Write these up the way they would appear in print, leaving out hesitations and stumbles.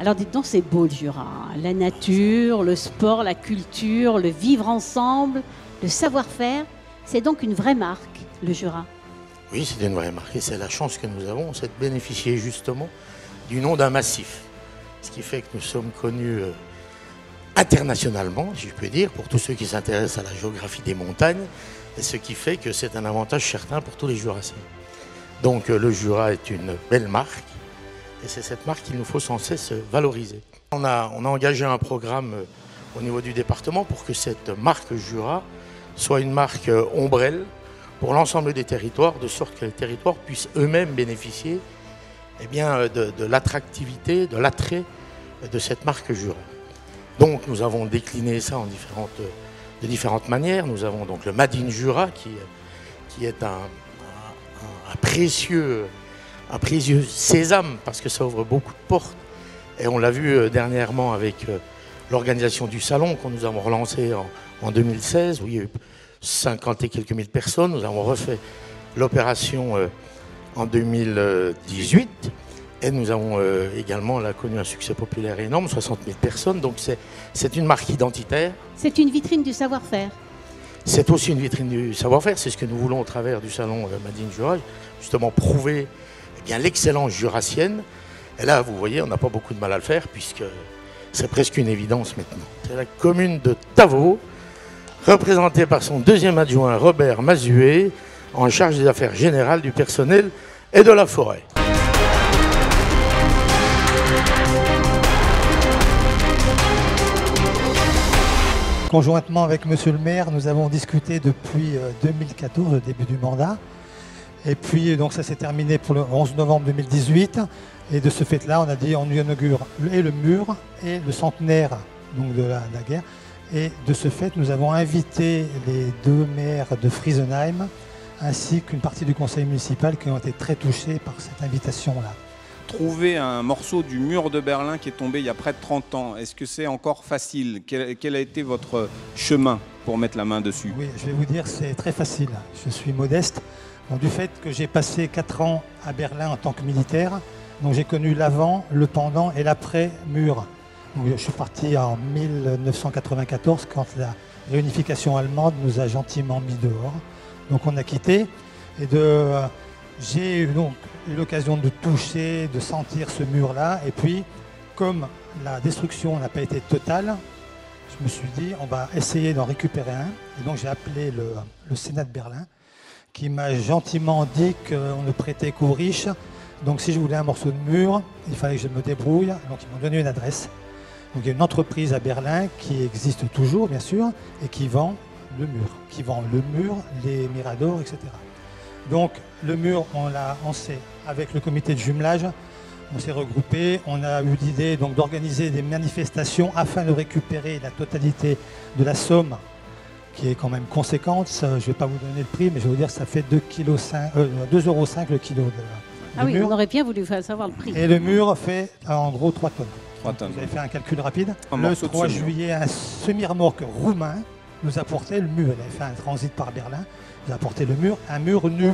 Alors dites donc, c'est beau le Jura, hein. La nature, le sport, la culture, le vivre ensemble, le savoir-faire. C'est donc une vraie marque, le Jura. Oui, c'est une vraie marque et c'est la chance que nous avons, c'est de bénéficier justement du nom d'un massif. Ce qui fait que nous sommes connus internationalement, si je peux dire, pour tous ceux qui s'intéressent à la géographie des montagnes, et ce qui fait que c'est un avantage certain pour tous les Jurassiens. Donc le Jura est une belle marque, et c'est cette marque qu'il nous faut sans cesse valoriser. On a engagé un programme au niveau du département pour que cette marque Jura soit une marque ombrelle pour l'ensemble des territoires, de sorte que les territoires puissent eux-mêmes bénéficier de l'attractivité, de l'attrait de cette marque Jura. Donc nous avons décliné ça de différentes manières. Nous avons donc le Made in Jura qui est un précieux sésame parce que ça ouvre beaucoup de portes. Et on l'a vu dernièrement avec l'organisation du salon que nous avons relancé en 2016 où il y a eu 50 et quelques mille personnes. Nous avons refait l'opération en 2018. Et nous avons également connu un succès populaire énorme, 60 000 personnes. Donc c'est une marque identitaire. C'est une vitrine du savoir-faire. C'est aussi une vitrine du savoir-faire. C'est ce que nous voulons au travers du salon Made in Jura, justement prouver l'excellence jurassienne. Et là, vous voyez, on n'a pas beaucoup de mal à le faire puisque c'est presque une évidence maintenant. C'est la commune de Tavaux, représentée par son deuxième adjoint Robert Mazuet, en charge des affaires générales, du personnel et de la forêt. Conjointement avec Monsieur le maire, nous avons discuté depuis 2014, le début du mandat. Et puis donc ça s'est terminé pour le 11 novembre 2018. Et de ce fait-là, on a dit on inaugure et le mur et le centenaire donc de la guerre. Et de ce fait, nous avons invité les deux maires de Friesenheim ainsi qu'une partie du conseil municipal qui ont été très touchés par cette invitation-là. Trouver un morceau du mur de Berlin qui est tombé il y a près de 30 ans, est-ce que c'est encore facile? Quel a été votre chemin pour mettre la main dessus? Oui, je vais vous dire, c'est très facile. Je suis modeste. Bon, du fait que j'ai passé 4 ans à Berlin en tant que militaire, donc j'ai connu l'avant, le pendant et l'après-mur. Donc, je suis parti en 1994 quand la réunification allemande nous a gentiment mis dehors. Donc on a quitté et j'ai eu donc l'occasion de toucher, de sentir ce mur-là. Et puis, comme la destruction n'a pas été totale, je me suis dit, on va essayer d'en récupérer un. Et donc, j'ai appelé le Sénat de Berlin, qui m'a gentiment dit qu'on ne prêtait qu'aux riches. Donc, si je voulais un morceau de mur, il fallait que je me débrouille. Donc, ils m'ont donné une adresse. Donc, il y a une entreprise à Berlin qui existe toujours, bien sûr, et qui vend le mur, les miradors, etc. Donc le mur, on s'est, avec le comité de jumelage, on s'est regroupé, on a eu l'idée d'organiser des manifestations afin de récupérer la totalité de la somme qui est quand même conséquente. Je ne vais pas vous donner le prix, mais je vais vous dire que ça fait 2,5 € le kilo de mur. On aurait bien voulu savoir le prix. Et le mur fait en gros 3 tonnes. 3 tonnes. Vous avez fait un calcul rapide. Le 3 juillet, un semi-remorque roumain nous apportait le mur. Il avait fait un transit par Berlin, nous a apporté le mur, un mur nu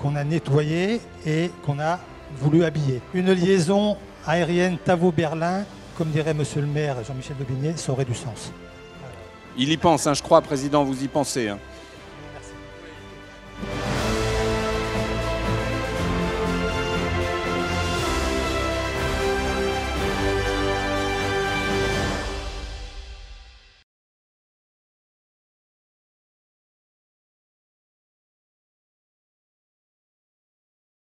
qu'on a nettoyé et qu'on a voulu habiller. Une liaison aérienne Tavaux-Berlin, comme dirait Monsieur le maire Jean-Michel Daubigné, ça aurait du sens. Il y pense, je crois, Président, vous y pensez.